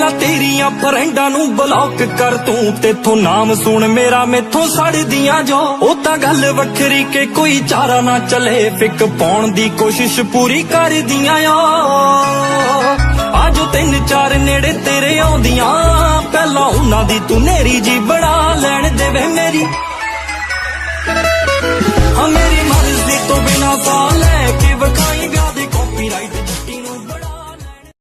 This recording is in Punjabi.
ਪਹਿਲਾਂ ਤੇਰੀਆਂ ਫਰੈਂਡਾਂ ਨੂੰ ਬਲੌਕ ਕਰ ਤੂੰ, ਤੇਥੋਂ ਨਾਮ ਸੁਣ ਮੇਰਾ ਮੈਥੋਂ ਸੜਦੀਆਂ ਜੋ। ਉਹ ਤਾਂ ਗੱਲ ਵੱਖਰੀ ਕਿ ਕੋਈ ਚਾਰਾ ਨਾ ਚਲੇ, ਫਿੱਕ ਪਾਉਣ ਦੀ ਕੋਸ਼ਿਸ਼ ਪੂਰੀ ਕਰਦੀਆਂ ਓ। ਆਜੋ 3-4 ਨੇੜੇ ਤੇਰੇ ਆਉਂਦੀਆਂ, ਪਹਿਲਾਂ ਉਹਨਾਂ ਦੀ ਤੂੰ ਨੇਰੀ ਜੀ ਬਣਾ ਲੈਣ ਦੇਵੇ ਮੇਰੀ। ਹਾਂ ਮੇਰੀ ਮਰਜ਼ੀ ਤੋਂ ਬਿਨਾਂ ਸਾਹ ਲੈ ਕੇ ਵਿਖਾਈ